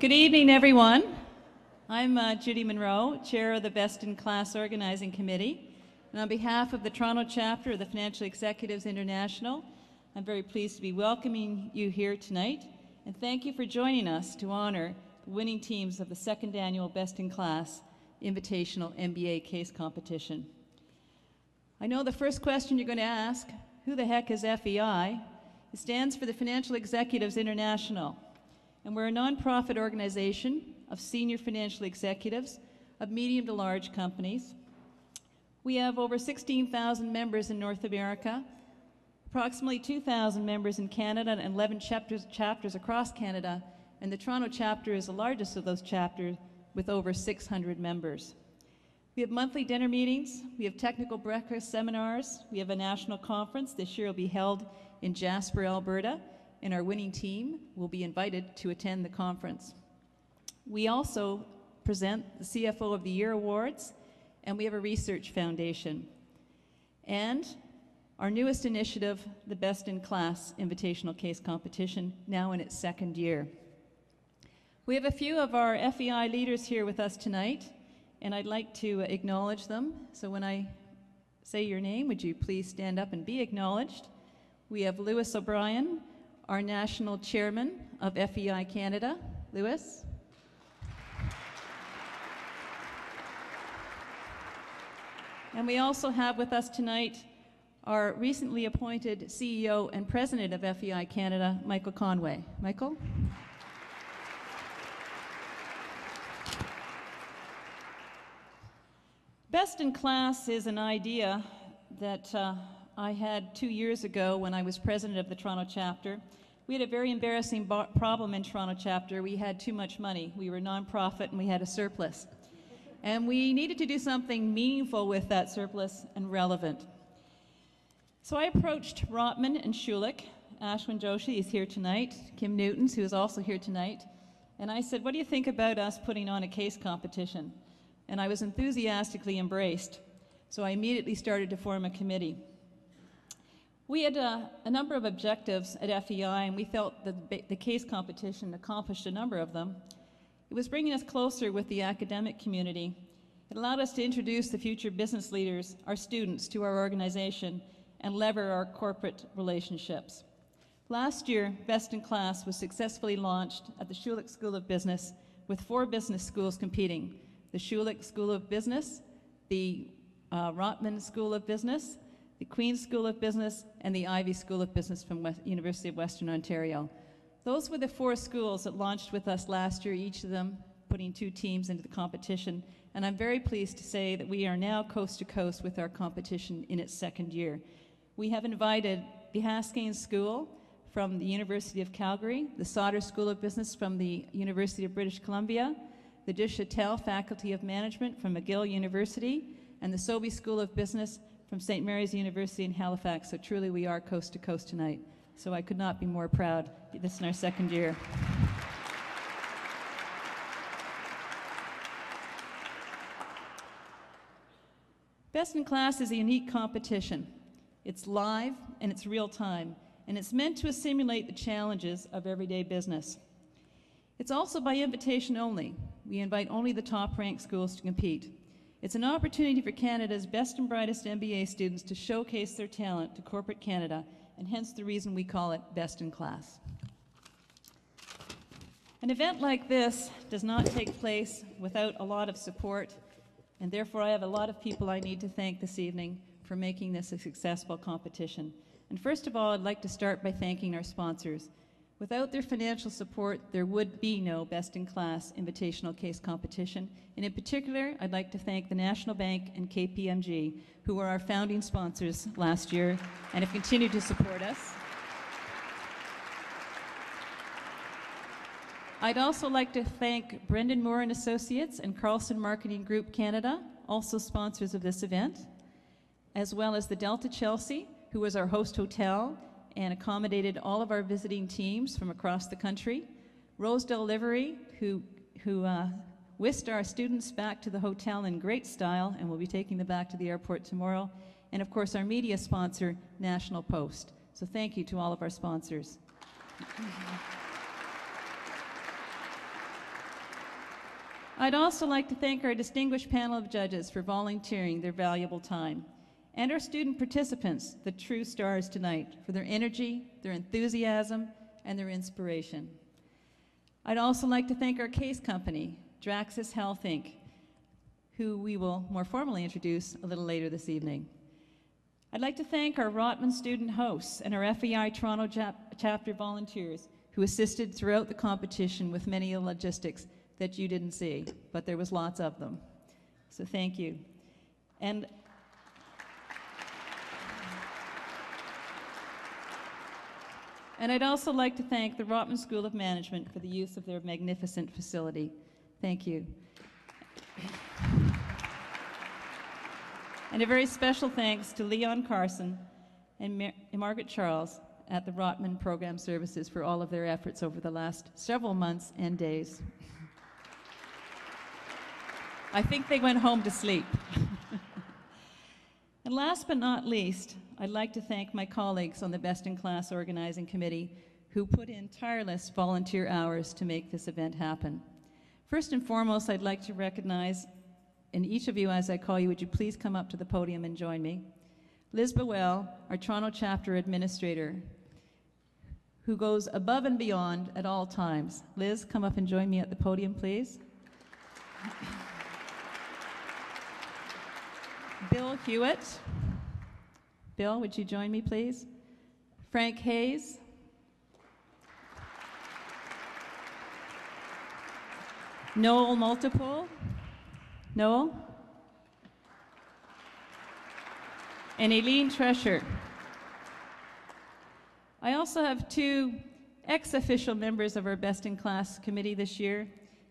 Good evening, everyone. I'm Judy Monroe, Chair of the Best in Class Organizing Committee. And on behalf of the Toronto chapter of the Financial Executives International, I'm very pleased to be welcoming you here tonight. And thank you for joining us to honor the winning teams of the second annual Best in Class Invitational MBA case competition. I know the first question you're going to ask, who the heck is FEI? It stands for the Financial Executives International. And we're a nonprofit organization of senior financial executives of medium to large companies. We have over 16,000 members in North America, approximately 2,000 members in Canada, and 11 chapters across Canada, and the Toronto chapter is the largest of those chapters with over 600 members. We have monthly dinner meetings, we have technical breakfast seminars, we have a national conference. This year will be held in Jasper, Alberta, and our winning team will be invited to attend the conference. We also present the CFO of the Year Awards, and we have a research foundation. And our newest initiative, the Best in Class Invitational Case Competition, now in its second year. We have a few of our FEI leaders here with us tonight, and I'd like to acknowledge them. So when I say your name, would you please stand up and be acknowledged? We have Lewis O'Brien, our National Chairman of FEI Canada. Lewis. And we also have with us tonight our recently appointed CEO and President of FEI Canada, Michael Conway. Michael? Best in Class is an idea that I had 2 years ago when I was president of the Toronto chapter. We had a very embarrassing problem in Toronto chapter. We had too much money. We were a nonprofit and we had a surplus. And we needed to do something meaningful with that surplus and relevant. So I approached Rotman and Schulich. Ashwin Joshi is here tonight. Kim Newtons, who is also here tonight. And I said, what do you think about us putting on a case competition? And I was enthusiastically embraced. So I immediately started to form a committee. We had a number of objectives at FEI, and we felt that the case competition accomplished a number of them. It was bringing us closer with the academic community. It allowed us to introduce the future business leaders, our students, to our organization and lever our corporate relationships. Last year, Best in Class was successfully launched at the Schulich School of Business with 4 business schools competing: the Schulich School of Business, the Rotman School of Business, the Queen's School of Business, and the Ivey School of Business from University of Western Ontario. Those were the 4 schools that launched with us last year, each of them putting 2 teams into the competition. And I'm very pleased to say that we are now coast to coast with our competition in its second year. We have invited the Haskayne School from the University of Calgary, the Sauder School of Business from the University of British Columbia, the de Châtel Faculty of Management from McGill University, and the Sobey School of Business from St. Mary's University in Halifax. So truly we are coast to coast tonight. So I could not be more proud. This is our second year. Best in Class is a unique competition. It's live and it's real time, and it's meant to simulate the challenges of everyday business. It's also by invitation only. We invite only the top-ranked schools to compete. It's an opportunity for Canada's best and brightest MBA students to showcase their talent to corporate Canada, and hence the reason we call it Best in Class. An event like this does not take place without a lot of support, and therefore I have a lot of people I need to thank this evening for making this a successful competition. And first of all, I'd like to start by thanking our sponsors. Without their financial support, there would be no Best in Class Invitational Case Competition. And in particular, I'd like to thank the National Bank and KPMG, who were our founding sponsors last year and have continued to support us. I'd also like to thank Brendan Moore and Associates and Carlson Marketing Group Canada, also sponsors of this event, as well as the Delta Chelsea, who was our host hotel and accommodated all of our visiting teams from across the country. Rosedale Livery, who whisked our students back to the hotel in great style, and we'll be taking them back to the airport tomorrow. And of course, our media sponsor, National Post. So thank you to all of our sponsors. I'd also like to thank our distinguished panel of judges for volunteering their valuable time, and our student participants, the true stars tonight, for their energy, their enthusiasm, and their inspiration. I'd also like to thank our case company, Draxis Health Inc., who we will more formally introduce a little later this evening. I'd like to thank our Rotman student hosts and our FEI Toronto chapter volunteers who assisted throughout the competition with many of the logistics that you didn't see, but there was lots of them. So thank you. And I'd also like to thank the Rotman School of Management for the use of their magnificent facility. Thank you. And a very special thanks to Leon Carson and Margaret Charles at the Rotman Program Services for all of their efforts over the last several months and days. I think they went home to sleep. And last but not least, I'd like to thank my colleagues on the Best in Class Organizing Committee who put in tireless volunteer hours to make this event happen. First and foremost, I'd like to recognize, and each of you, as I call you, would you please come up to the podium and join me? Liz Bowell, our Toronto chapter administrator, who goes above and beyond at all times. Liz, come up and join me at the podium, please. Bill Hewitt. Bill, would you join me, please? Frank Hayes. Noel Multiple. Noel? And Aileen Tresher. I also have two ex-official members of our Best in Class committee this year.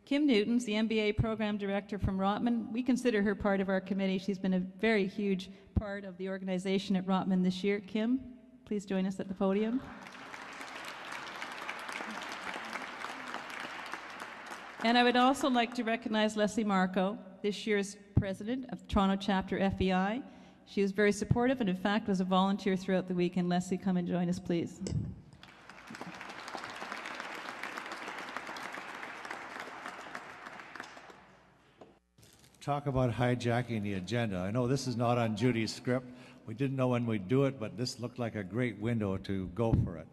Kim Newtons, the MBA program director from Rotman. We consider her part of our committee. She's been a very huge part of the organization at Rotman this year. Kim, please join us at the podium. And I would also like to recognize Leslie Marco, this year's president of Toronto Chapter FEI. She was very supportive and in fact was a volunteer throughout the week. And Leslie, come and join us, please. Talk about hijacking the agenda. I know this is not on Judy's script. We didn't know when we'd do it, but this looked like a great window to go for it.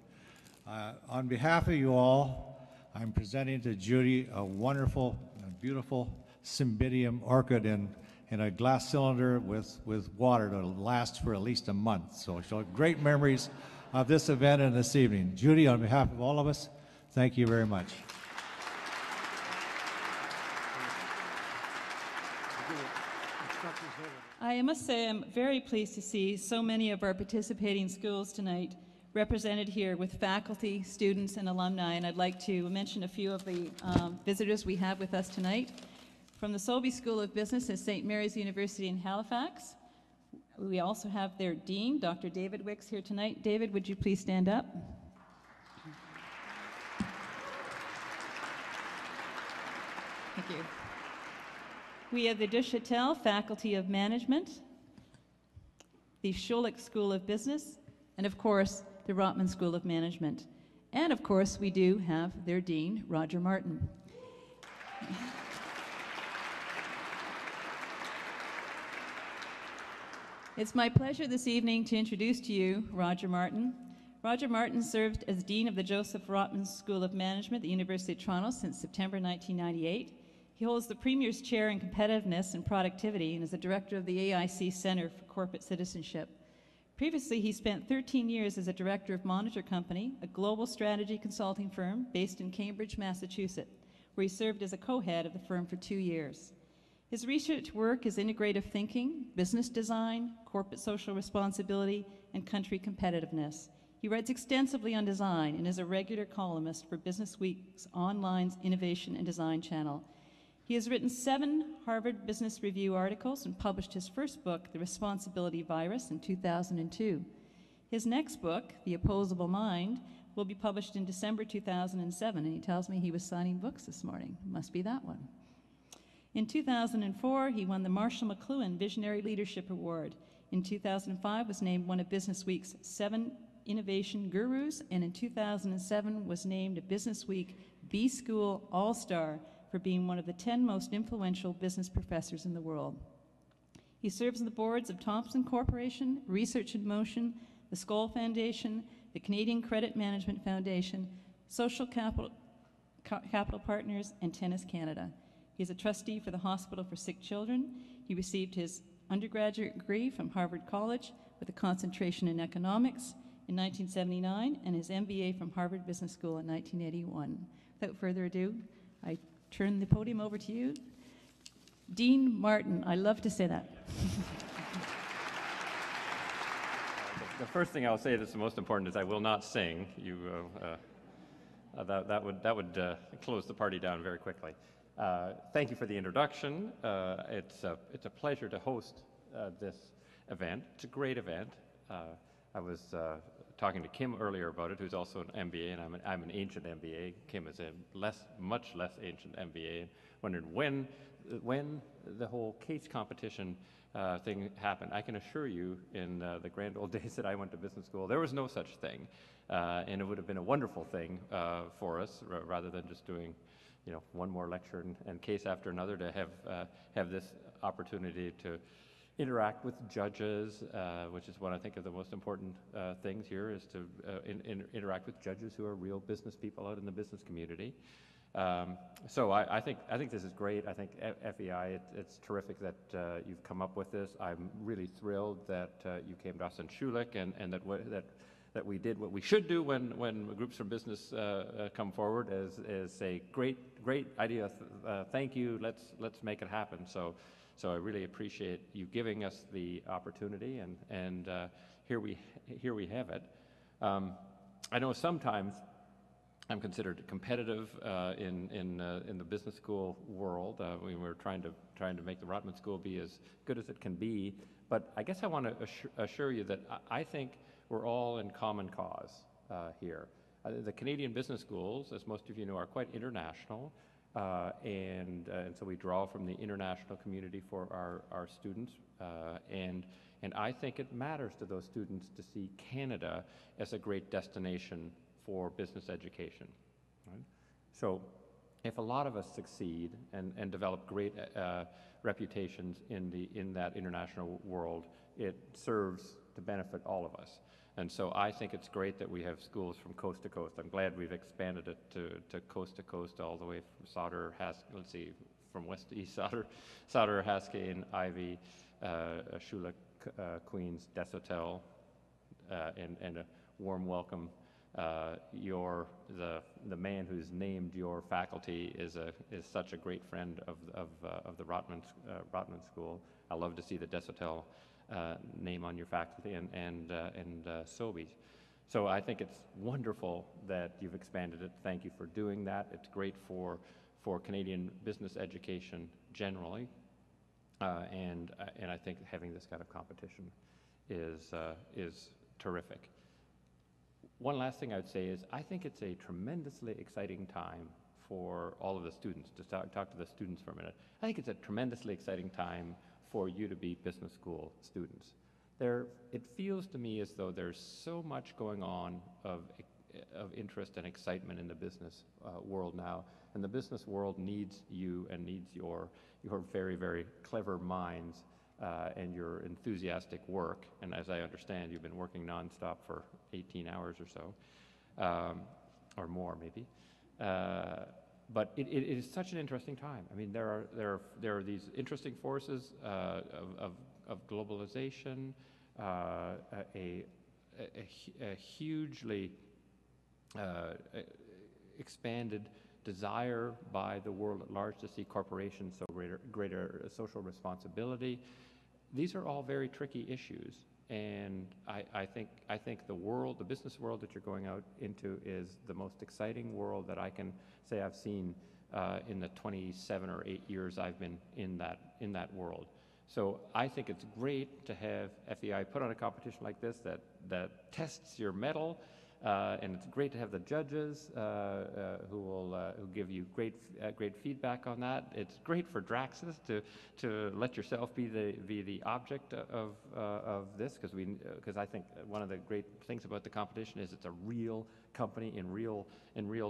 On behalf of you all, I'm presenting to Judy a wonderful, beautiful Cymbidium orchid in a glass cylinder with water that'll last for at least a month. So she'll have great memories of this event and this evening. Judy, on behalf of all of us, thank you very much. I must say I'm very pleased to see so many of our participating schools tonight represented here with faculty, students, and alumni, and I'd like to mention a few of the visitors we have with us tonight. From the Sobey School of Business at St. Mary's University in Halifax, we also have their dean, Dr. David Wicks, here tonight. David, would you please stand up? Thank you. We have the de Châtel Faculty of Management, the Schulich School of Business, and of course, the Rotman School of Management. And of course, we do have their dean, Roger Martin. It's my pleasure this evening to introduce to you Roger Martin. Roger Martin served as Dean of the Joseph Rotman School of Management at the University of Toronto since September 1998. He holds the Premier's Chair in Competitiveness and Productivity and is the Director of the AIC Centre for Corporate Citizenship. Previously, he spent 13 years as a Director of Monitor Company, a global strategy consulting firm based in Cambridge, Massachusetts, where he served as a co-head of the firm for 2 years. His research work is integrative thinking, business design, corporate social responsibility, and country competitiveness. He writes extensively on design and is a regular columnist for Business Week's online innovation and design channel. He has written 7 Harvard Business Review articles and published his first book, The Responsibility Virus, in 2002. His next book, The Opposable Mind, will be published in December 2007, and he tells me he was signing books this morning. Must be that one. In 2004, he won the Marshall McLuhan Visionary Leadership Award. In 2005, was named one of Business Week's 7 Innovation Gurus, and in 2007 was named a Business Week B-School All-Star for for being one of the 10 most influential business professors in the world. He serves on the boards of Thomson Corporation, Research in Motion, the Skoll Foundation, the Canadian Credit Management Foundation, Social Capital Partners, and Tennis Canada. He is a trustee for the Hospital for Sick Children. He received his undergraduate degree from Harvard College with a concentration in economics in 1979 and his MBA from Harvard Business School in 1981. Without further ado, I turn the podium over to you. Dean Martin, I love to say that. The first thing I'll say that's the most important is I will not sing. That would close the party down very quickly. Thank you for the introduction. It's a pleasure to host this event. It's a great event. I was talking to Kim earlier about it, who's also an MBA, and I'm an ancient MBA. Kim is a much less ancient MBA. And wondered when the whole case competition thing happened. I can assure you, in the grand old days that I went to business school, there was no such thing, and it would have been a wonderful thing for us, rather than just doing, one more lecture and case after another, to have this opportunity to interact with judges, which is one I think of the most important things here, is to interact with judges who are real business people out in the business community. So I think this is great. I think FEI, it's terrific that you've come up with this. I'm really thrilled that you came to us in Schulich, and that we did what we should do when groups from business come forward, is say, great idea, thank you, let's make it happen. So I really appreciate you giving us the opportunity, and here we have it. I know sometimes I'm considered competitive in the business school world. We're trying to make the Rotman School be as good as it can be. But I guess I want to assure you that I think we're all in common cause here. The Canadian business schools, as most of you know, are quite international, and so we draw from the international community for our students. And I think it matters to those students to see Canada as a great destination for business education. Right? So if a lot of us succeed and develop great reputations in that international world, it serves to benefit all of us. And so I think it's great that we have schools from coast to coast. I'm glad we've expanded it to coast, all the way from Sauder, from west to east, Sauder, Haskayne, Ivy, Schulich, Queens, Desautels, and a warm welcome. The man who's named your faculty is such a great friend of the Rotman School. I love to see the Desautels name on your faculty, and Sobeys. So I think it's wonderful that you've expanded it. Thank you for doing that. It's great for Canadian business education generally, and I think having this kind of competition is terrific. One last thing I would say is I think it's a tremendously exciting time for all of the students. To talk to the students for a minute. I think it's a tremendously exciting time for you to be business school students. It feels to me as though there's so much going on of interest and excitement in the business world now, and the business world needs you and needs your very, very clever minds and your enthusiastic work. And as I understand, you've been working nonstop for 18 hours or so, or more maybe. But it is such an interesting time. I mean, there are these interesting forces of globalization, a hugely expanded desire by the world at large to see corporations show greater social responsibility. These are all very tricky issues, and I think the business world that you're going out into is the most exciting world that I can say I've seen in the 27 or 8 years I've been in that world. So I think it's great to have FEI put on a competition like this that tests your mettle. And it's great to have the judges who give you great feedback on that. It's great for Draxis to let yourself be the object of this, because I think one of the great things about the competition is it's a real company in real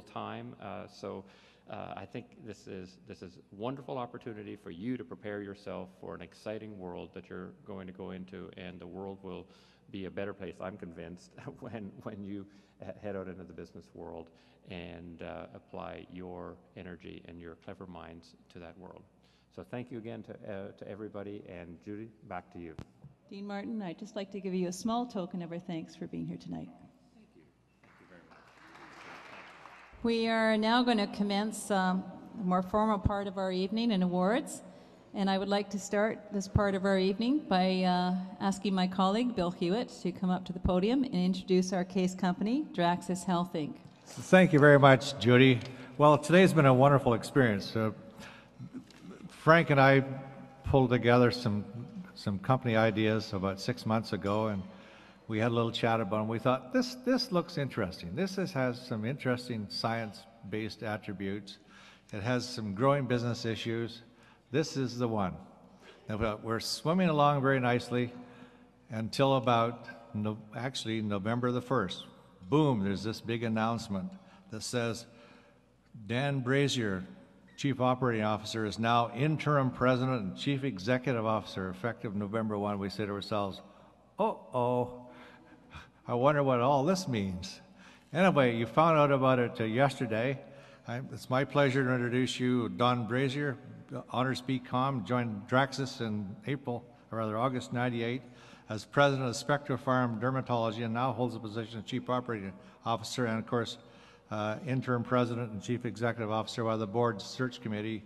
time. So I think this is a wonderful opportunity for you to prepare yourself for an exciting world that you're going to go into, and the world will be a better place, I'm convinced, when you head out into the business world and apply your energy and your clever minds to that world. So thank you again to everybody, and Judy, back to you. Dean Martin, I'd just like to give you a small token of our thanks for being here tonight. Thank you. Thank you very much. We are now going to commence the more formal part of our evening and awards. And I would like to start this part of our evening by asking my colleague, Bill Hewitt, to come up to the podium and introduce our case company, Draxis Health, Inc. Thank you very much, Judy. Well, today's been a wonderful experience. Frank and I pulled together some company ideas about 6 months ago, and we had a little chat about them. We thought, this looks interesting. This has some interesting science-based attributes. It has some growing business issues. This is the one. Now, we're swimming along very nicely until about, actually, November the 1st. Boom, there's this big announcement that says, Dan Brazier, Chief Operating Officer, is now Interim President and Chief Executive Officer, effective November 1. We say to ourselves, uh-oh, I wonder what all this means. Anyway, you found out about it yesterday. It's my pleasure to introduce you, Don Brazier, Honors BCom, joined Draxis in August '98 as President of Spectropharm Dermatology, and now holds the position of Chief Operating Officer and, of course, Interim President and Chief Executive Officer, while the board search committee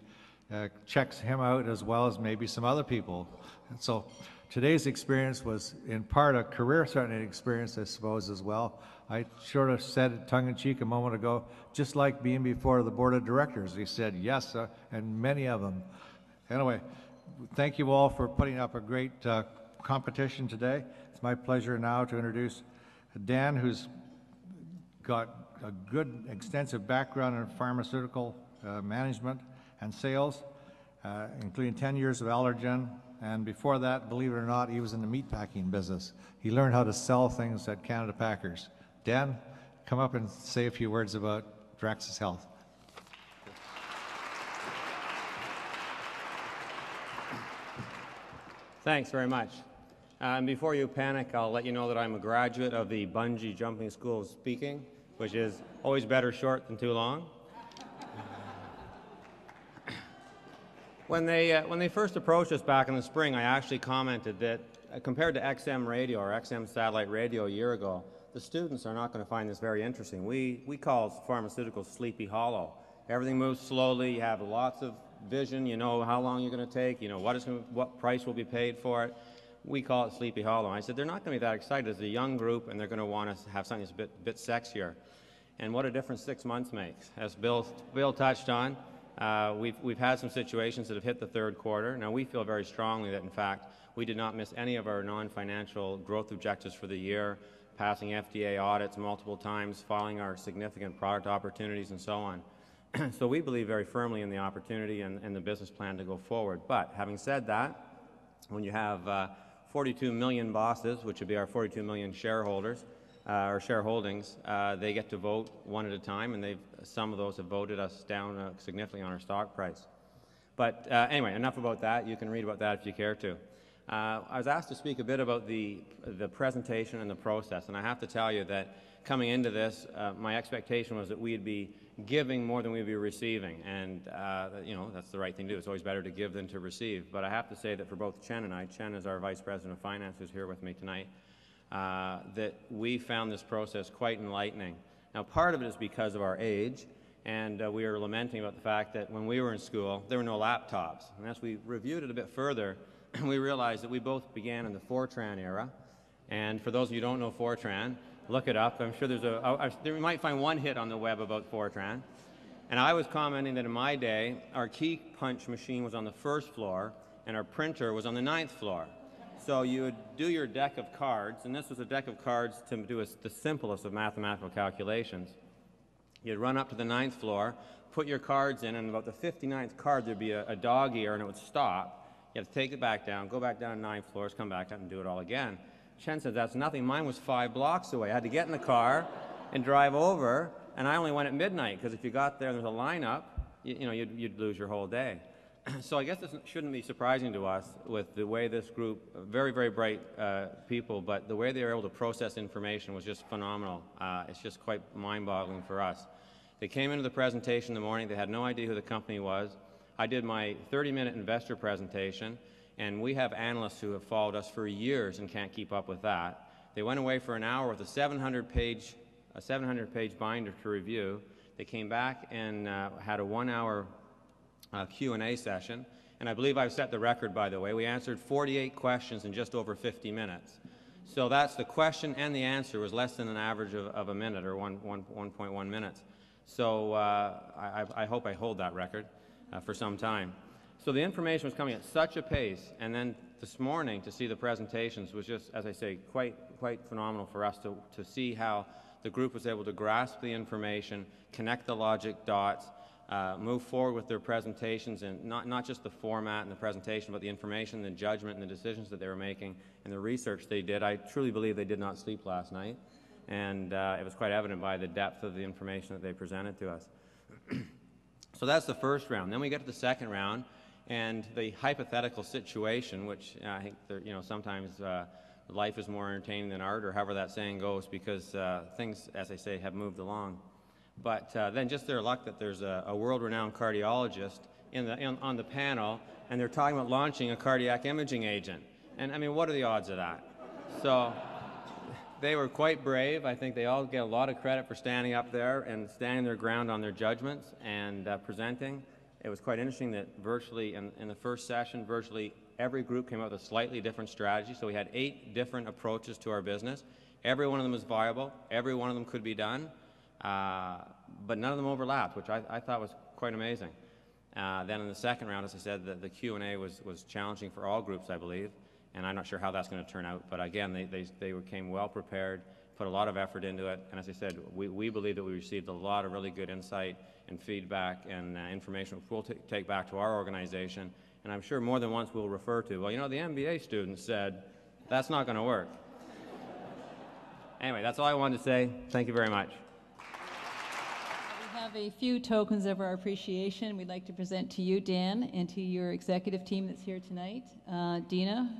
checks him out as well as maybe some other people. And so today's experience was in part a career-threatening experience, I suppose, as well. I sort of said it tongue-in-cheek a moment ago, just like being before the board of directors. He said yes, and many of them. Anyway, thank you all for putting up a great competition today. It's my pleasure now to introduce Dan, who's got a good, extensive background in pharmaceutical management and sales, including 10 years of Allergen. And before that, believe it or not, he was in the meatpacking business. He learned how to sell things at Canada Packers. Dan, come up and say a few words about Draxis Health. Thanks very much. And before you panic, I'll let you know that I'm a graduate of the Bungee Jumping School of Speaking, which is always better short than too long. When they first approached us back in the spring, I actually commented that compared to XM radio or XM satellite radio a year ago, the students are not going to find this very interesting. We call pharmaceuticals Sleepy Hollow. Everything moves slowly. You have lots of vision. You know how long you're going to take. You know what price will be paid for it. We call it Sleepy Hollow. And I said they're not going to be that excited. It's a young group, and they're going to want to have something that's a bit sexier. And what a difference 6 months makes. As Bill touched on, we've had some situations that have hit the third quarter. Now, we feel very strongly that, in fact, we did not miss any of our non-financial growth objectives for the year, passing FDA audits multiple times, filing our significant product opportunities, and so on. So we believe very firmly in the opportunity and the business plan to go forward. But having said that, when you have 42 million bosses, which would be our 42 million shareholders, or shareholdings, they get to vote one at a time, and some of those have voted us down significantly on our stock price. But anyway, enough about that. You can read about that if you care to. I was asked to speak a bit about the presentation and the process, and I have to tell you that coming into this, my expectation was that we'd be giving more than we'd be receiving, and you know, that's the right thing to do. It's always better to give than to receive. But I have to say that for both Chen and I, Chen is our Vice President of Finance who's here with me tonight, that we found this process quite enlightening. Now, part of it is because of our age, and we are lamenting about the fact that when we were in school, there were no laptops. And as we reviewed it a bit further, we realized that we both began in the Fortran era. And for those of you who don't know Fortran, look it up. I'm sure you might find one hit on the web about Fortran. And I was commenting that in my day, our key punch machine was on the first floor, and our printer was on the 9th floor. So you would do your deck of cards, and this was a deck of cards to do the simplest of mathematical calculations. You'd run up to the 9th floor, put your cards in, and about the 59th card, there'd be a dog ear, and it would stop. You have to take it back down, go back down 9 floors, come back up and do it all again. Chen said, that's nothing. Mine was 5 blocks away. I had to get in the car and drive over, and I only went at midnight, because if you got there and there's a lineup, you'd lose your whole day. So I guess this shouldn't be surprising to us with the way this group, very, very bright people, but the way they were able to process information was just phenomenal. It's just quite mind-boggling for us. They came into the presentation in the morning. They had no idea who the company was. I did my 30-minute investor presentation, and we have analysts who have followed us for years and can't keep up with that. They went away for an hour with a 700-page binder to review. They came back and had a 1-hour Q&A session, and I believe I've set the record, by the way. We answered 48 questions in just over 50 minutes. So that's the question, and the answer was less than an average of a minute, or 1.1 minutes. So I hope I hold that record for some time. So the information was coming at such a pace, and then this morning to see the presentations was just, as I say, quite phenomenal for us to see how the group was able to grasp the information, connect the logic dots, move forward with their presentations, and not just the format and the presentation, but the information, the judgment, and the decisions that they were making, and the research they did. I truly believe they did not sleep last night, and it was quite evident by the depth of the information that they presented to us. So that's the first round. Then we get to the second round, and the hypothetical situation, which I think sometimes life is more entertaining than art, or however that saying goes, because things, as I say, have moved along. But then just their luck that there's a world-renowned cardiologist on the panel, and they're talking about launching a cardiac imaging agent. And I mean, what are the odds of that? So they were quite brave. I think they all get a lot of credit for standing up there and standing their ground on their judgments and presenting. It was quite interesting that virtually, in the first session, virtually every group came up with a slightly different strategy. So we had 8 different approaches to our business. Every one of them was viable. Every one of them could be done. But none of them overlapped, which I thought was quite amazing. Then in the second round, as I said, the Q&A was challenging for all groups, I believe, and I'm not sure how that's going to turn out. But again, they came well prepared, put a lot of effort into it, and as I said, we believe that we received a lot of really good insight and feedback and information which we'll take back to our organization, and I'm sure more than once we'll refer to, well, the MBA students said, that's not going to work. Anyway, that's all I wanted to say. Thank you very much. We have a few tokens of our appreciation we'd like to present to you, Dan, and to your executive team that's here tonight. Dina.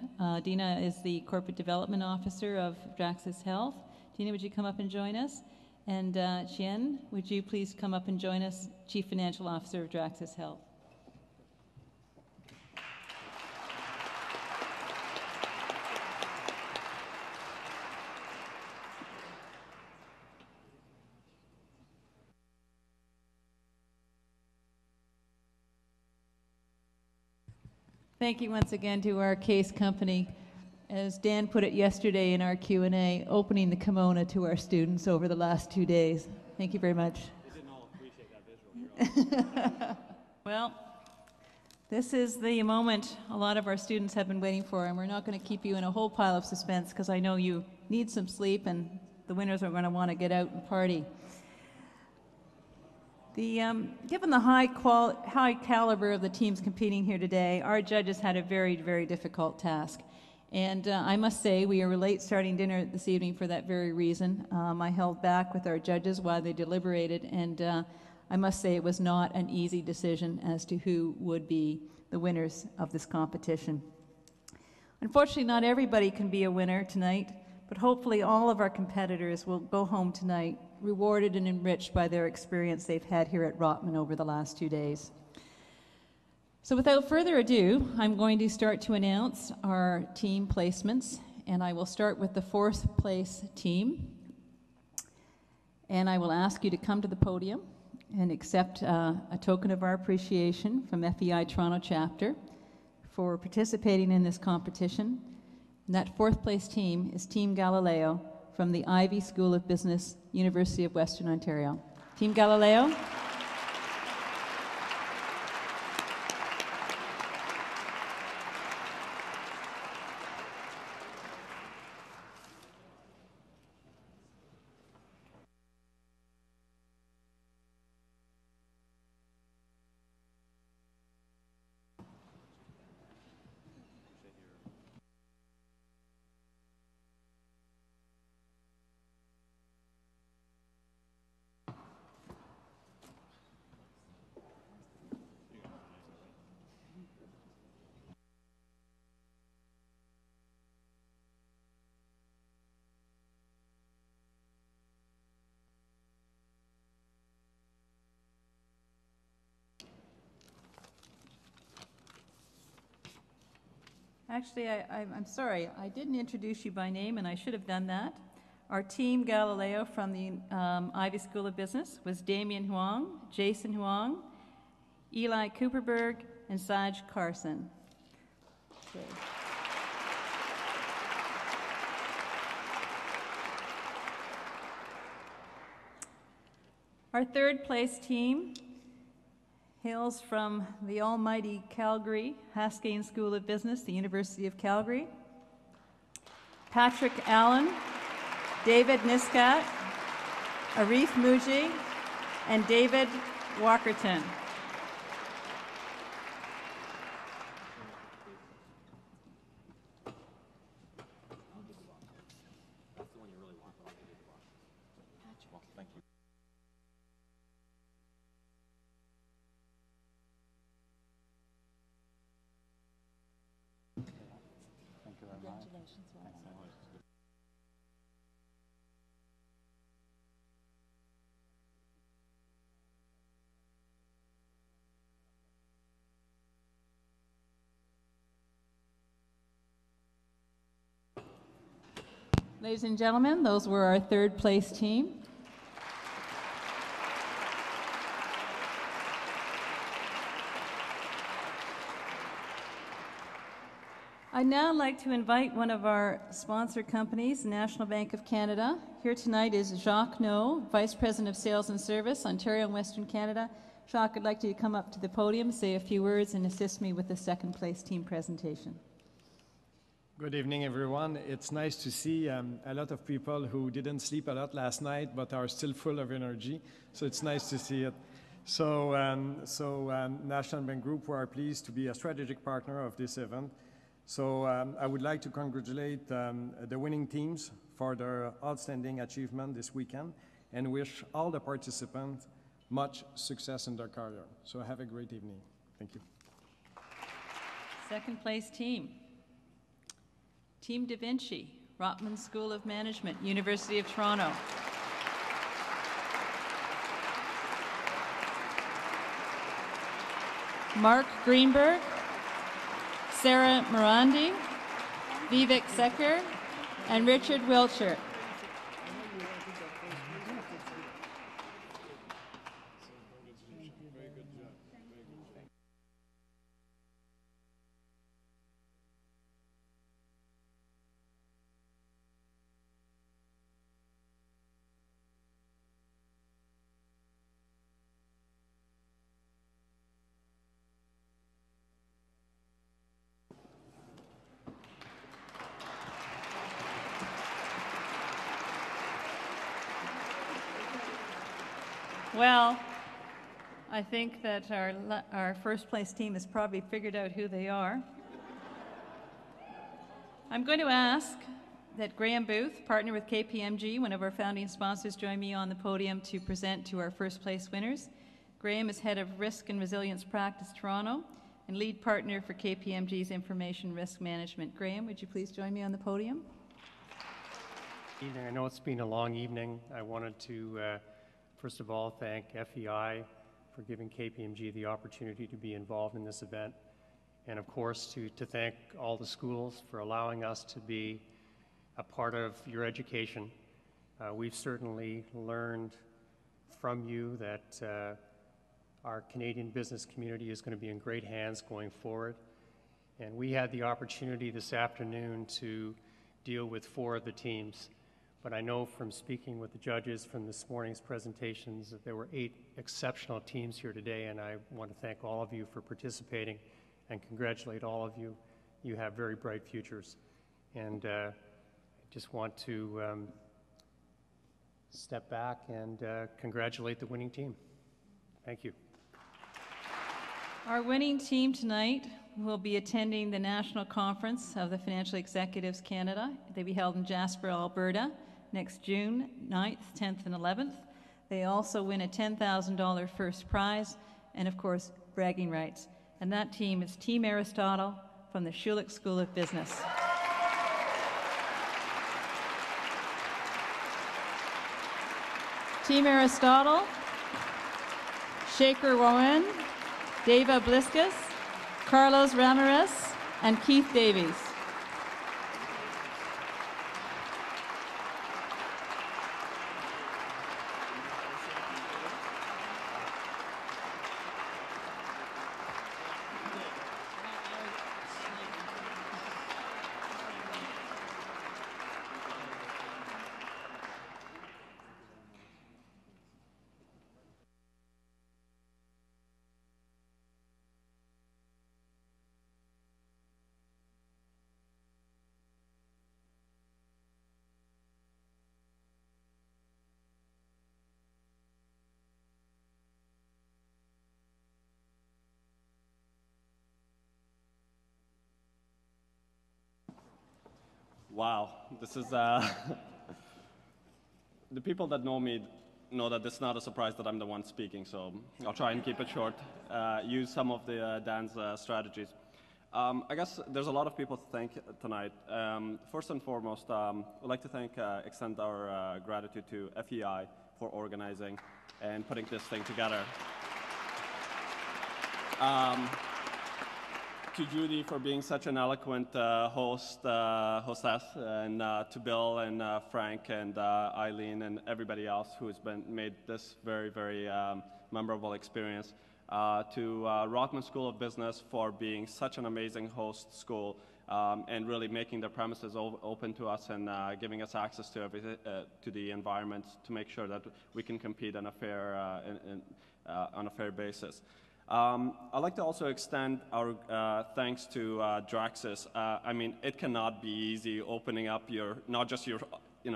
Dina is the Corporate Development Officer of Draxis Health. Dina, would you come up and join us? And Chen, would you please come up and join us, Chief Financial Officer of Draxis Health? Thank you once again to our case company. As Dan put it yesterday in our Q&A, opening the kimono to our students over the last 2 days. Thank you very much. They didn't all appreciate that visual. Well, this is the moment a lot of our students have been waiting for, and we're not going to keep you in a whole pile of suspense because I know you need some sleep and the winners are going to want to get out and party. Given the high caliber of the teams competing here today, our judges had a very, very difficult task. And I must say, we are late starting dinner this evening for that very reason. I held back with our judges while they deliberated, and I must say it was not an easy decision as to who would be the winners of this competition. Unfortunately, not everybody can be a winner tonight, but hopefully all of our competitors will go home tonight rewarded and enriched by their experience they've had here at Rotman over the last 2 days. So without further ado, I'm going to start to announce our team placements, and I will start with the 4th place team. And I will ask you to come to the podium and accept a token of our appreciation from FEI Toronto Chapter for participating in this competition. And that 4th place team is Team Galileo from the Ivey School of Business, University of Western Ontario. Team Galileo. Actually, I'm sorry, I didn't introduce you by name, and I should have done that. Our team Galileo from the Ivy School of Business was Damien Huang, Jason Huang, Eli Cooperberg, and Saj Carson. Okay. Our third place team hails from the almighty Calgary, Haskayne School of Business, the University of Calgary. Patrick Allen, David Niskat, Arif Muji, and David Walkerton. Ladies and gentlemen, those were our third place team. I'd now like to invite one of our sponsor companies, the National Bank of Canada. Here tonight is Jacques No, Vice President of Sales and Service, Ontario and Western Canada. Jacques, I'd like you to come up to the podium, say a few words, and assist me with the second place team presentation. Good evening, everyone. It's nice to see a lot of people who didn't sleep a lot last night but are still full of energy, so it's nice to see it. So National Bank Group, we are pleased to be a strategic partner of this event. So I would like to congratulate the winning teams for their outstanding achievement this weekend and wish all the participants much success in their career. So have a great evening. Thank you. Second place team. Team Da Vinci, Rotman School of Management, University of Toronto. Mark Greenberg, Sarah Morandi, Vivek Secker, and Richard Wiltshire. Well, I think that our first place team has probably figured out who they are. I'm going to ask that Graham Booth, partner with KPMG, one of our founding sponsors, join me on the podium to present to our first place winners. Graham is head of Risk and Resilience Practice Toronto and lead partner for KPMG's Information Risk Management. Graham, would you please join me on the podium? Evening. I know it's been a long evening. I wanted to first of all thank FEI for giving KPMG the opportunity to be involved in this event, and of course to thank all the schools for allowing us to be a part of your education. We've certainly learned from you that our Canadian business community is going to be in great hands going forward, and we had the opportunity this afternoon to deal with 4 of the teams. But I know from speaking with the judges from this morning's presentations that there were 8 exceptional teams here today, and I want to thank all of you for participating and congratulate all of you. You have very bright futures. And I just want to step back and congratulate the winning team. Thank you. Our winning team tonight will be attending the National Conference of the Financial Executives Canada. They'll be held in Jasper, Alberta, next June 9th, 10th, and 11th. They also win a $10,000 first prize and, of course, bragging rights. And that team is Team Aristotle from the Schulich School of Business. Team Aristotle, Shaker Warren, Deva Bliskus, Carlos Ramirez, and Keith Davies. Wow, this is, the people that know me know that it's not a surprise that I'm the one speaking, so I'll try and keep it short, use some of the Dan's strategies. I guess there's a lot of people to thank tonight. First and foremost, I'd like to extend our gratitude to FEI for organizing and putting this thing together. To Judy for being such an eloquent hostess, and to Bill and Frank and Eileen and everybody else who has made this very, very memorable experience. To Rotman School of Business for being such an amazing host school and really making their premises open to us and giving us access to the environment to make sure that we can compete on a fair basis. I'd like to also extend our thanks to Draxis. I mean, it cannot be easy opening up not just your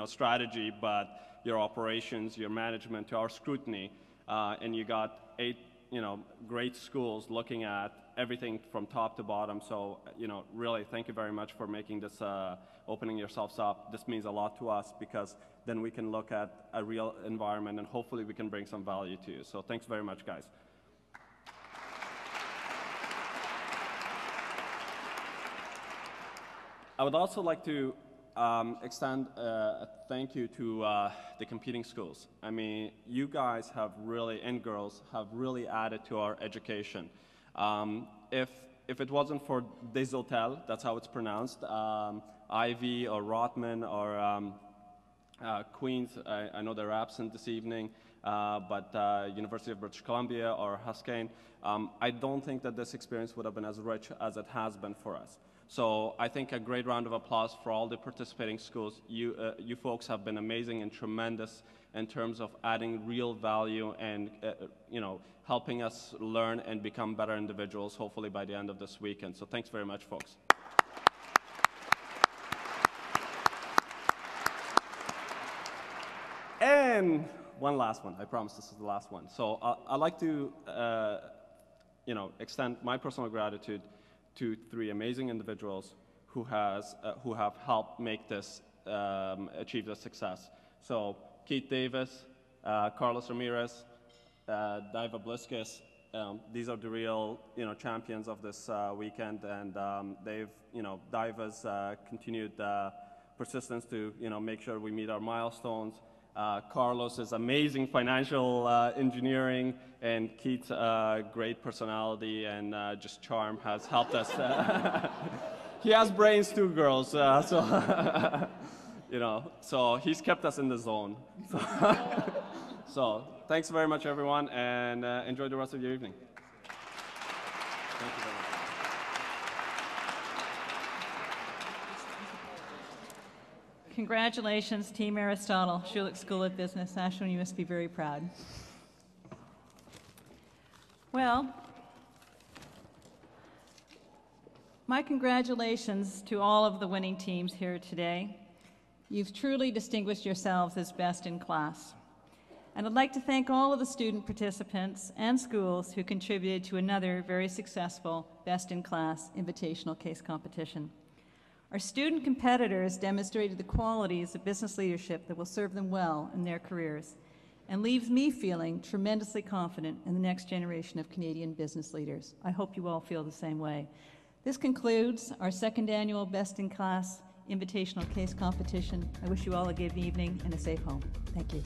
strategy, but your operations, your management to our scrutiny. And you got 8 great schools looking at everything from top to bottom. So, really, thank you very much for making this, opening yourselves up. This means a lot to us because then we can look at a real environment and hopefully we can bring some value to you. So thanks very much, guys. I would also like to extend a thank you to the competing schools. I mean, you guys have really, and girls, have really added to our education. If it wasn't for Des Hôtels, that's how it's pronounced, Ivy or Rotman or Queens, I know they're absent this evening, but University of British Columbia or Huskane, I don't think that this experience would have been as rich as it has been for us. So I think a great round of applause for all the participating schools. You folks have been amazing and tremendous in terms of adding real value and helping us learn and become better individuals, hopefully by the end of this weekend. So thanks very much, folks. And one last one. I promise this is the last one. So I'd like to extend my personal gratitude to 3 amazing individuals who have helped make this achieve this success. So Keith Davis, Carlos Ramirez, Diva Bliskus, these are the real champions of this weekend, and they've Diva's continued persistence to make sure we meet our milestones. Carlos's amazing financial engineering, and Keith's great personality and just charm has helped us. He has brains too, girls. So so he's kept us in the zone. So thanks very much, everyone, and enjoy the rest of your evening. Thank you very much. Congratulations, Team Aristotle, Schulich School of Business. Ashwin, you must be very proud. Well, my congratulations to all of the winning teams here today. You've truly distinguished yourselves as best in class. And I'd like to thank all of the student participants and schools who contributed to another very successful best-in-class invitational case competition. Our student competitors demonstrated the qualities of business leadership that will serve them well in their careers and leaves me feeling tremendously confident in the next generation of Canadian business leaders. I hope you all feel the same way. This concludes our 2nd annual Best-in-Class Invitational Case Competition. I wish you all a good evening and a safe home. Thank you.